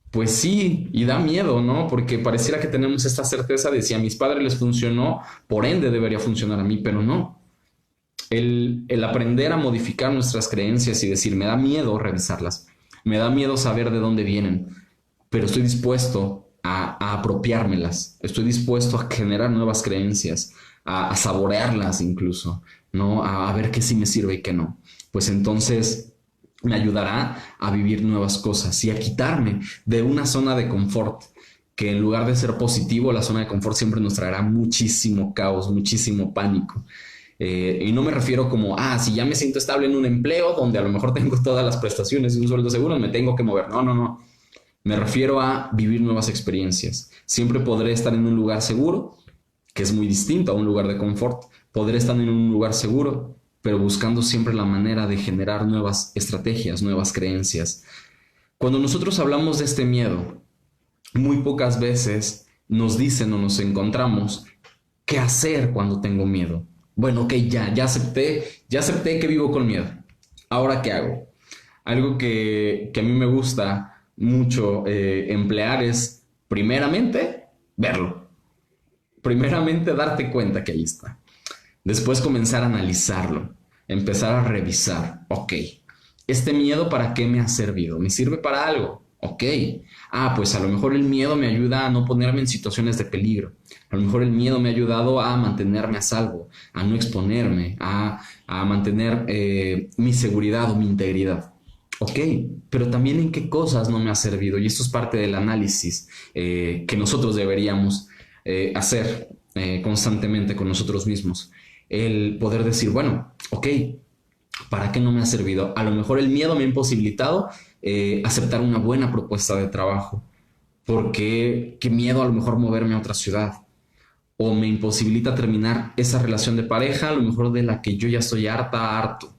Speaker 1: Pues sí, y da miedo, ¿no? Porque pareciera que tenemos esta certeza de si a mis padres les funcionó, por ende debería funcionar a mí, pero no. El aprender a modificar nuestras creencias y decir, me da miedo revisarlas, me da miedo saber de dónde vienen, pero estoy dispuesto a apropiármelas, estoy dispuesto a generar nuevas creencias, a saborearlas incluso, ¿no? A ver qué sí me sirve y qué no. Pues entonces me ayudará a vivir nuevas cosas y a quitarme de una zona de confort, que en lugar de ser positivo, la zona de confort siempre nos traerá muchísimo caos, muchísimo pánico. Y no me refiero como, si ya me siento estable en un empleo donde a lo mejor tengo todas las prestaciones y un sueldo seguro, me tengo que mover. No, no, no. Me refiero a vivir nuevas experiencias. Siempre podré estar en un lugar seguro, que es muy distinto a un lugar de confort. Podré estar en un lugar seguro, pero buscando siempre la manera de generar nuevas estrategias, nuevas creencias. Cuando nosotros hablamos de este miedo, muy pocas veces nos dicen o nos encontramos qué hacer cuando tengo miedo. Bueno, ok, ya acepté que vivo con miedo. ¿Ahora qué hago? Algo que a mí me gusta mucho emplear es, primeramente, verlo. Primeramente, darte cuenta que ahí está. Después comenzar a analizarlo, empezar a revisar. Ok, ¿este miedo para qué me ha servido? ¿Me sirve para algo? Ok. Pues a lo mejor el miedo me ayuda a no ponerme en situaciones de peligro. A lo mejor el miedo me ha ayudado a mantenerme a salvo, a no exponerme, a mantener mi seguridad o mi integridad. Ok, pero también en qué cosas no me ha servido. Y esto es parte del análisis que nosotros deberíamos hacer constantemente con nosotros mismos. El poder decir, bueno, ok, ¿para qué no me ha servido? A lo mejor el miedo me ha imposibilitado aceptar una buena propuesta de trabajo, porque qué miedo a lo mejor moverme a otra ciudad, o me imposibilita terminar esa relación de pareja, a lo mejor de la que yo ya estoy harto,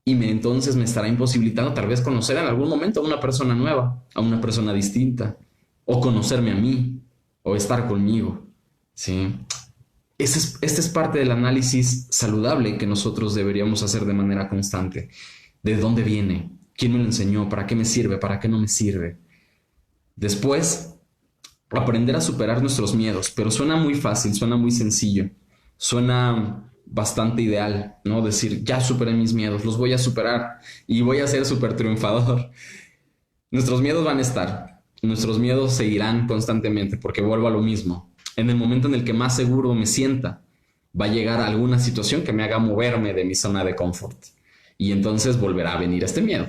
Speaker 1: y entonces me estará imposibilitando tal vez conocer en algún momento a una persona nueva, a una persona distinta, o conocerme a mí, o estar conmigo, ¿sí? Este es parte del análisis saludable que nosotros deberíamos hacer de manera constante. ¿De dónde viene? ¿Quién me lo enseñó? ¿Para qué me sirve? ¿Para qué no me sirve? Después, aprender a superar nuestros miedos, pero suena muy fácil, suena muy sencillo, suena bastante ideal, ¿no? Decir, ya superé mis miedos, los voy a superar y voy a ser súper triunfador. Nuestros miedos van a estar, nuestros miedos seguirán constantemente porque vuelvo a lo mismo. En el momento en el que más seguro me sienta, va a llegar alguna situación que me haga moverme de mi zona de confort y entonces volverá a venir este miedo,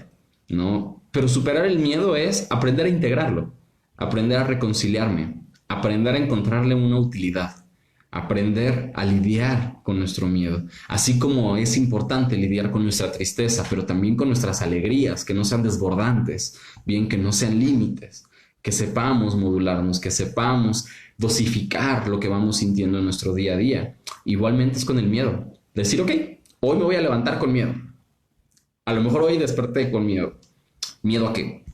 Speaker 1: ¿no? Pero superar el miedo es aprender a integrarlo, aprender a reconciliarme, aprender a encontrarle una utilidad, aprender a lidiar con nuestro miedo, así como es importante lidiar con nuestra tristeza, pero también con nuestras alegrías, que no sean desbordantes, bien que no sean límites, que sepamos modularnos, que sepamos dosificar lo que vamos sintiendo en nuestro día a día. Igualmente es con el miedo, decir, ok, hoy me voy a levantar con miedo, a lo mejor hoy desperté con miedo. ¿Miedo a qué?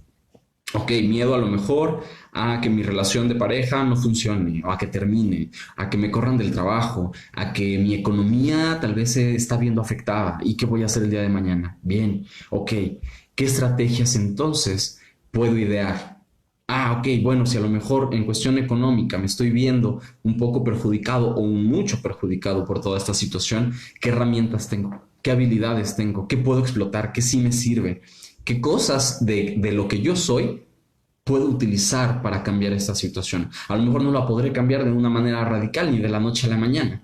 Speaker 1: Ok, miedo a lo mejor a que mi relación de pareja no funcione, o a que termine, a que me corran del trabajo, a que mi economía tal vez se está viendo afectada. ¿Y qué voy a hacer el día de mañana? Bien, ok, ¿qué estrategias entonces puedo idear? Ok, bueno, si a lo mejor en cuestión económica me estoy viendo un poco perjudicado o mucho perjudicado por toda esta situación, ¿qué herramientas tengo? ¿Qué habilidades tengo? ¿Qué puedo explotar? ¿Qué sí me sirve? ¿Qué cosas de lo que yo soy puedo utilizar para cambiar esta situación? A lo mejor no la podré cambiar de una manera radical ni de la noche a la mañana,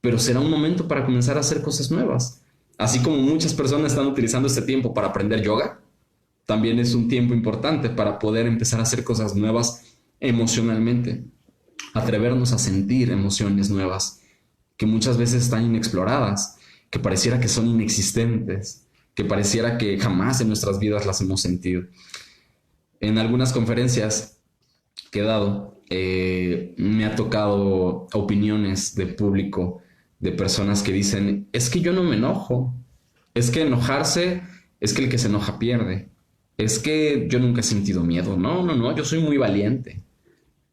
Speaker 1: pero será un momento para comenzar a hacer cosas nuevas. Así como muchas personas están utilizando este tiempo para aprender yoga, también es un tiempo importante para poder empezar a hacer cosas nuevas emocionalmente, atrevernos a sentir emociones nuevas que muchas veces están inexploradas, que pareciera que son inexistentes, que pareciera que jamás en nuestras vidas las hemos sentido. En algunas conferencias que he dado, me ha tocado opiniones de público, de personas que dicen, es que yo no me enojo, es que enojarse es que el que se enoja pierde, es que yo nunca he sentido miedo, no, no, no, yo soy muy valiente.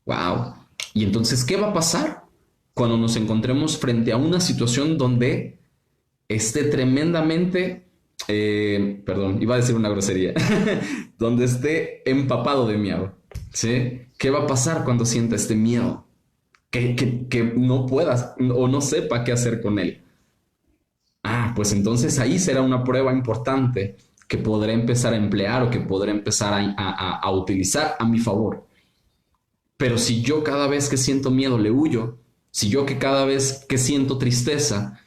Speaker 1: Wow. Y entonces, ¿qué va a pasar cuando nos encontremos frente a una situación donde esté tremendamente, perdón, iba a decir una grosería, donde esté empapado de miedo? ¿Sí? ¿Qué va a pasar cuando sienta este miedo? Que no puedas o no sepa qué hacer con él. Ah, pues entonces ahí será una prueba importante que podré empezar a emplear o que podré empezar a utilizar a mi favor. Pero si yo cada vez que siento miedo le huyo, si yo que cada vez que siento tristeza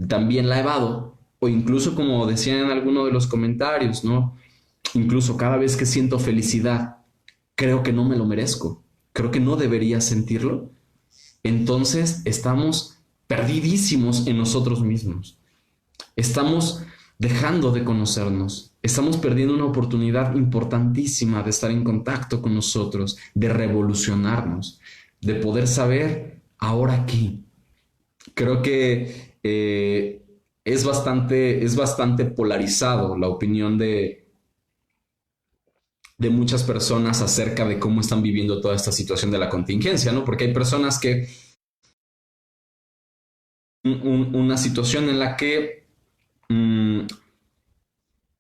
Speaker 1: también la evado, o incluso como decían en alguno de los comentarios, ¿no? Incluso cada vez que siento felicidad, creo que no me lo merezco, creo que no debería sentirlo, entonces estamos perdidísimos en nosotros mismos. Estamos dejando de conocernos. Estamos perdiendo una oportunidad importantísima de estar en contacto con nosotros, de revolucionarnos, de poder saber ahora qué. Creo que es bastante polarizado la opinión de muchas personas acerca de cómo están viviendo toda esta situación de la contingencia, ¿no? Porque hay personas que una situación en la que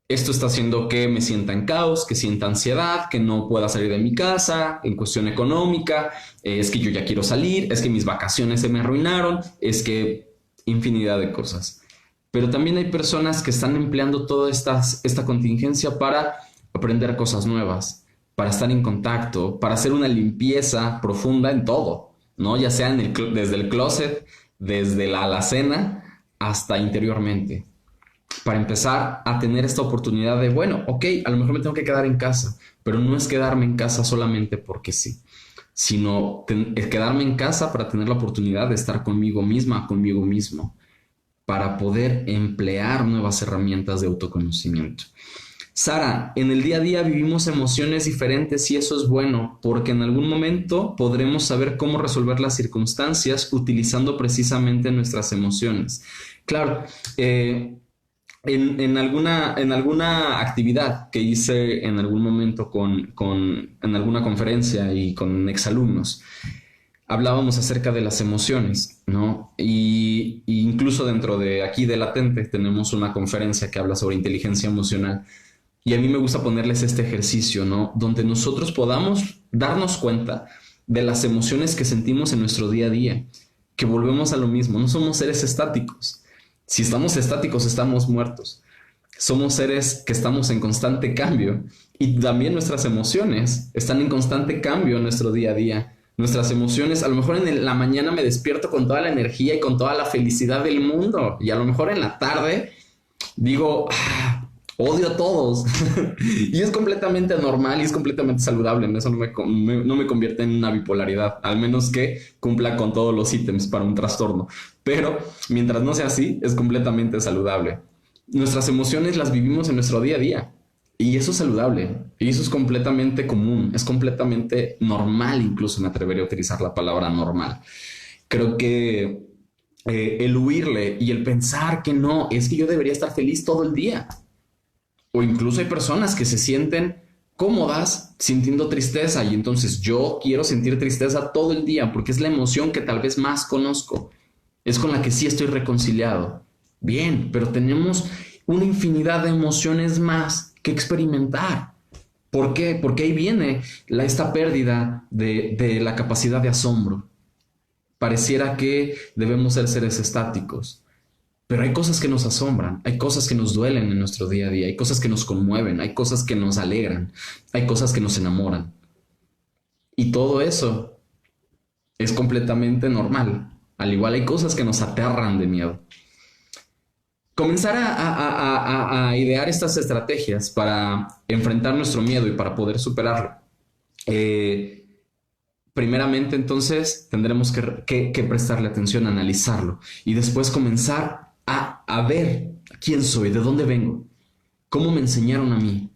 Speaker 1: esto está haciendo que me sienta en caos, que sienta ansiedad, que no pueda salir de mi casa, en cuestión económica, es que yo ya quiero salir, es que mis vacaciones se me arruinaron, es que infinidad de cosas. Pero también hay personas que están empleando toda esta contingencia para aprender cosas nuevas, para estar en contacto, para hacer una limpieza profunda en todo, ¿no? Ya sea desde el closet, desde la alacena, hasta interiormente, para empezar a tener esta oportunidad de, bueno, ok, a lo mejor me tengo que quedar en casa, pero no es quedarme en casa solamente porque sí, sino es quedarme en casa para tener la oportunidad de estar conmigo misma, conmigo mismo, para poder emplear nuevas herramientas de autoconocimiento. Sara, en el día a día vivimos emociones diferentes y eso es bueno, porque en algún momento podremos saber cómo resolver las circunstancias utilizando precisamente nuestras emociones. Claro, en alguna actividad que hice en algún momento en alguna conferencia y con exalumnos, hablábamos acerca de las emociones, ¿no? Y incluso dentro de aquí de Latente tenemos una conferencia que habla sobre inteligencia emocional. Y a mí me gusta ponerles este ejercicio, ¿no? Donde nosotros podamos darnos cuenta de las emociones que sentimos en nuestro día a día, que volvemos a lo mismo, no somos seres estáticos. Si estamos estáticos, estamos muertos. Somos seres que estamos en constante cambio y también nuestras emociones están en constante cambio en nuestro día a día. Nuestras emociones, a lo mejor la mañana me despierto con toda la energía y con toda la felicidad del mundo y a lo mejor en la tarde digo, odio a todos. Y es completamente normal y es completamente saludable. Eso no me convierte en una bipolaridad, al menos que cumpla con todos los ítems para un trastorno. Pero mientras no sea así, es completamente saludable. Nuestras emociones las vivimos en nuestro día a día. Y eso es saludable. Y eso es completamente común. Es completamente normal, incluso me atrevería a utilizar la palabra normal. Creo que el huirle y el pensar que no, es que yo debería estar feliz todo el día. O incluso hay personas que se sienten cómodas sintiendo tristeza y entonces yo quiero sentir tristeza todo el día porque es la emoción que tal vez más conozco, es con la que sí estoy reconciliado. Bien, pero tenemos una infinidad de emociones más que experimentar. ¿Por qué? Porque ahí viene esta pérdida de la capacidad de asombro. Pareciera que debemos ser seres estáticos. Pero hay cosas que nos asombran, hay cosas que nos duelen en nuestro día a día, hay cosas que nos conmueven, hay cosas que nos alegran, hay cosas que nos enamoran. Y todo eso es completamente normal. Al igual hay cosas que nos aterran de miedo. comenzar a idear estas estrategias para enfrentar nuestro miedo y para poder superarlo. Eh, Primeramente, entonces, tendremos que prestarle atención, analizarlo y después comenzar a ver quién soy, de dónde vengo, cómo me enseñaron a mí,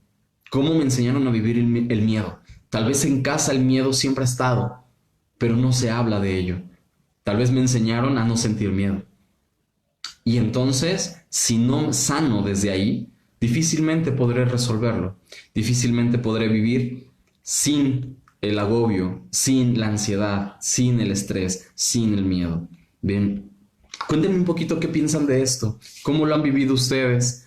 Speaker 1: cómo me enseñaron a vivir el miedo. Tal vez en casa el miedo siempre ha estado, pero no se habla de ello. Tal vez me enseñaron a no sentir miedo. Y entonces, si no sano desde ahí, difícilmente podré resolverlo, difícilmente podré vivir sin el agobio, sin la ansiedad, sin el estrés, sin el miedo. Bien, cuéntenme un poquito qué piensan de esto, cómo lo han vivido ustedes,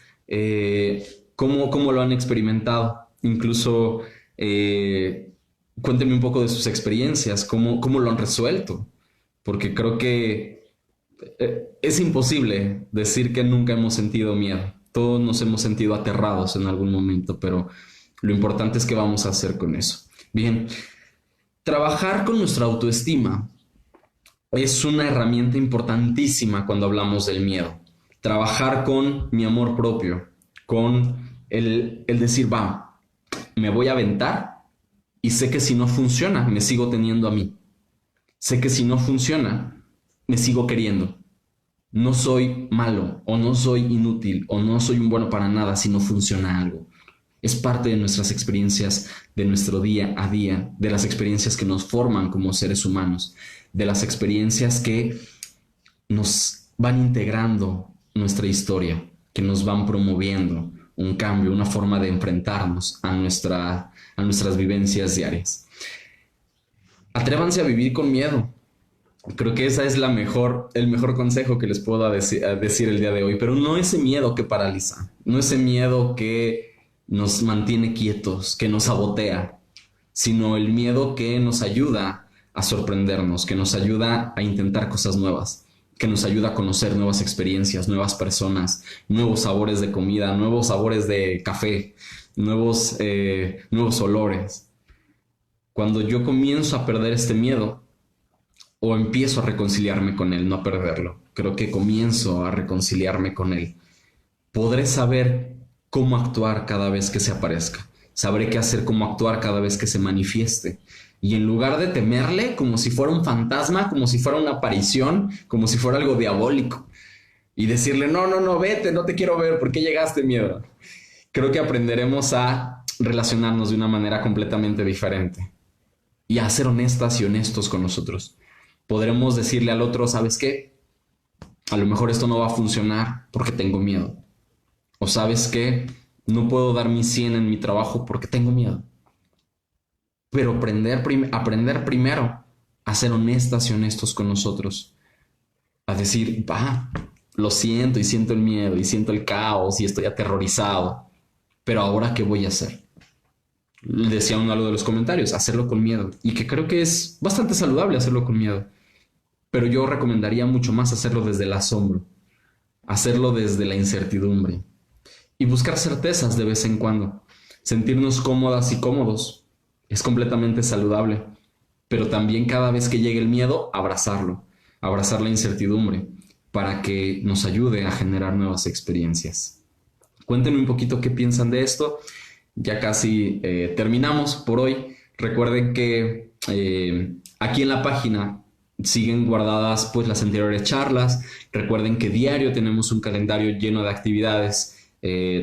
Speaker 1: cómo lo han experimentado, incluso cuéntenme un poco de sus experiencias, cómo lo han resuelto, porque creo que es imposible decir que nunca hemos sentido miedo. Todos nos hemos sentido aterrados en algún momento, pero lo importante es qué vamos a hacer con eso. Bien, trabajar con nuestra autoestima es una herramienta importantísima cuando hablamos del miedo. Trabajar con mi amor propio, con el decir, va, me voy a aventar y sé que si no funciona, me sigo teniendo a mí. Sé que si no funciona, me sigo queriendo. No soy malo o no soy inútil o no soy un bueno para nada si no funciona algo. Es parte de nuestras experiencias, de nuestro día a día, de las experiencias que nos forman como seres humanos, de las experiencias que nos van integrando nuestra historia, que nos van promoviendo un cambio, una forma de enfrentarnos a nuestras vivencias diarias. Atrévanse a vivir con miedo. Creo que esa es el mejor consejo que les puedo decir el día de hoy, pero no ese miedo que paraliza, no ese miedo que nos mantiene quietos, que nos sabotea, sino el miedo que nos ayuda a sorprendernos, que nos ayuda a intentar cosas nuevas, que nos ayuda a conocer nuevas experiencias, nuevas personas, nuevos sabores de comida, nuevos sabores de café, nuevos olores. Cuando yo comienzo a perder este miedo, o empiezo a reconciliarme con él, no a perderlo, creo que comienzo a reconciliarme con él, podré saber cómo actuar cada vez que se aparezca. Sabré qué hacer, cómo actuar cada vez que se manifieste. Y en lugar de temerle como si fuera un fantasma, como si fuera una aparición, como si fuera algo diabólico, y decirle, no, no, no, vete, no te quiero ver, ¿por qué llegaste, miedo? Creo que aprenderemos a relacionarnos de una manera completamente diferente y a ser honestas y honestos con nosotros. Podremos decirle al otro, ¿sabes qué? A lo mejor esto no va a funcionar porque tengo miedo. O ¿sabes qué? No puedo dar mi 100 en mi trabajo porque tengo miedo. Pero aprender primero a ser honestas y honestos con nosotros. A decir, lo siento y siento el miedo y siento el caos y estoy aterrorizado. Pero ahora, ¿qué voy a hacer? Decía uno de los comentarios, hacerlo con miedo. Y que creo que es bastante saludable hacerlo con miedo. Pero yo recomendaría mucho más hacerlo desde el asombro. Hacerlo desde la incertidumbre. Y buscar certezas de vez en cuando. Sentirnos cómodas y cómodos es completamente saludable. Pero también cada vez que llegue el miedo, abrazarlo. Abrazar la incertidumbre para que nos ayude a generar nuevas experiencias. Cuéntenme un poquito qué piensan de esto. Ya casi terminamos por hoy. Recuerden que aquí en la página siguen guardadas pues las anteriores charlas. Recuerden que diario tenemos un calendario lleno de actividades,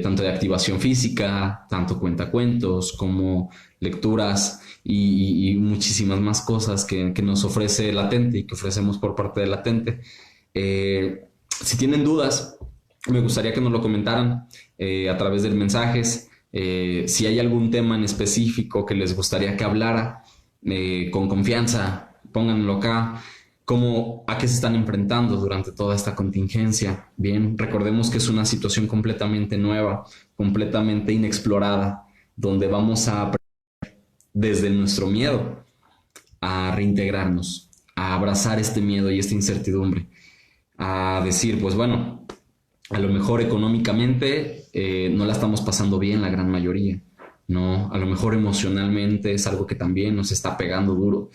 Speaker 1: tanto de activación física, tanto cuentacuentos como lecturas y muchísimas más cosas que nos ofrece Latente y que ofrecemos por parte de Latente. Si tienen dudas, me gustaría que nos lo comentaran a través de mensajes. Si hay algún tema en específico que les gustaría que hablara, con confianza, pónganlo acá. ¿A qué se están enfrentando durante toda esta contingencia? Bien, recordemos que es una situación completamente nueva, completamente inexplorada, donde vamos a aprender desde nuestro miedo a reintegrarnos, a abrazar este miedo y esta incertidumbre, a decir, pues bueno, a lo mejor económicamente no la estamos pasando bien la gran mayoría, ¿no? A lo mejor emocionalmente es algo que también nos está pegando duro,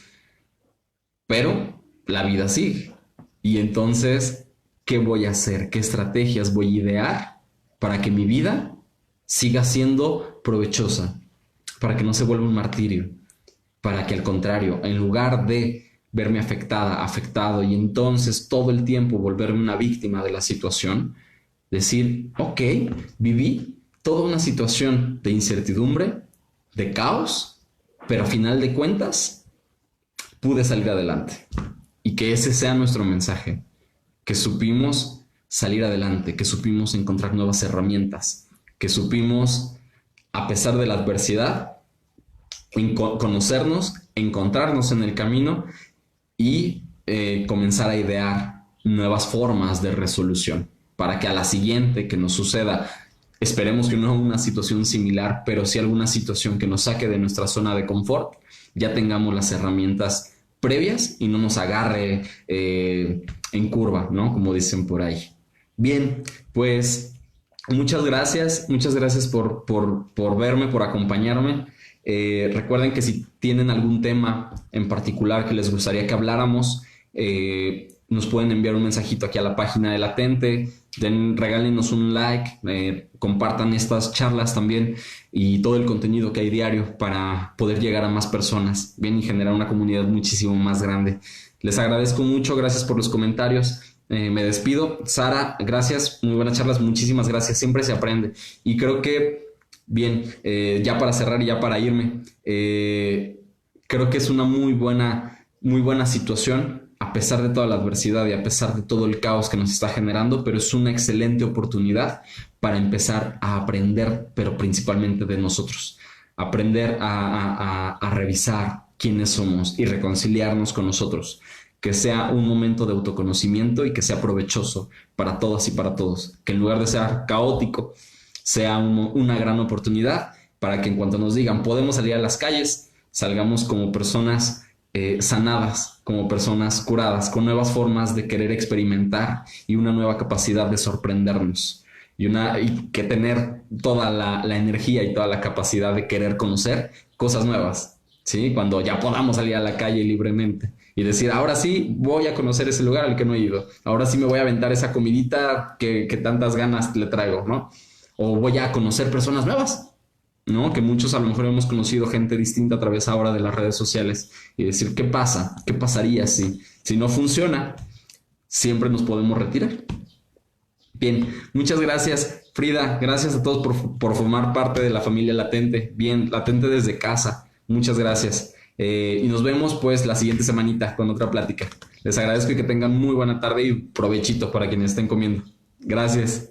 Speaker 1: pero la vida sigue. Y entonces qué voy a hacer, qué estrategias voy a idear para que mi vida siga siendo provechosa, para que no se vuelva un martirio, para que al contrario, en lugar de verme afectada, afectado y entonces todo el tiempo volverme una víctima de la situación, decir, ok, viví toda una situación de incertidumbre, de caos, pero a final de cuentas pude salir adelante. Y que ese sea nuestro mensaje, que supimos salir adelante, que supimos encontrar nuevas herramientas, que supimos, a pesar de la adversidad, conocernos, encontrarnos en el camino y comenzar a idear nuevas formas de resolución para que a la siguiente que nos suceda, esperemos que no una situación similar, pero sí alguna situación que nos saque de nuestra zona de confort, ya tengamos las herramientas previas y no nos agarre en curva, ¿no? Como dicen por ahí. Bien, pues muchas gracias por verme, por acompañarme. Recuerden que si tienen algún tema en particular que les gustaría que habláramos, nos pueden enviar un mensajito aquí a la página de Latente, regálenos un like, compartan estas charlas también y todo el contenido que hay diario para poder llegar a más personas, bien, y generar una comunidad muchísimo más grande. Les agradezco mucho, gracias por los comentarios. Me despido. Sara, gracias, muy buenas charlas, muchísimas gracias, siempre se aprende. Y creo que, bien, ya para cerrar y ya para irme, creo que es una muy buena situación, a pesar de toda la adversidad y a pesar de todo el caos que nos está generando, pero es una excelente oportunidad para empezar a aprender, pero principalmente de nosotros. Aprender a revisar quiénes somos y reconciliarnos con nosotros. Que sea un momento de autoconocimiento y que sea provechoso para todas y para todos. Que en lugar de ser caótico, sea una gran oportunidad para que en cuanto nos digan podemos salir a las calles, salgamos como personas sanadas, como personas curadas, con nuevas formas de querer experimentar y una nueva capacidad de sorprendernos. Y que tener toda la energía y toda la capacidad de querer conocer cosas nuevas, ¿sí? Cuando ya podamos salir a la calle libremente y decir, ahora sí voy a conocer ese lugar al que no he ido, ahora sí me voy a aventar esa comidita que tantas ganas le traigo, ¿no? O voy a conocer personas nuevas, ¿no? Que muchos a lo mejor hemos conocido gente distinta a través ahora de las redes sociales y decir, ¿qué pasa? ¿Qué pasaría si no funciona? Siempre nos podemos retirar. Bien, muchas gracias, Frida. Gracias a todos por formar parte de la familia Latente. Bien, Latente desde casa. Muchas gracias. Y nos vemos pues la siguiente semanita con otra plática. Les agradezco y que tengan muy buena tarde y provechito para quienes estén comiendo. Gracias.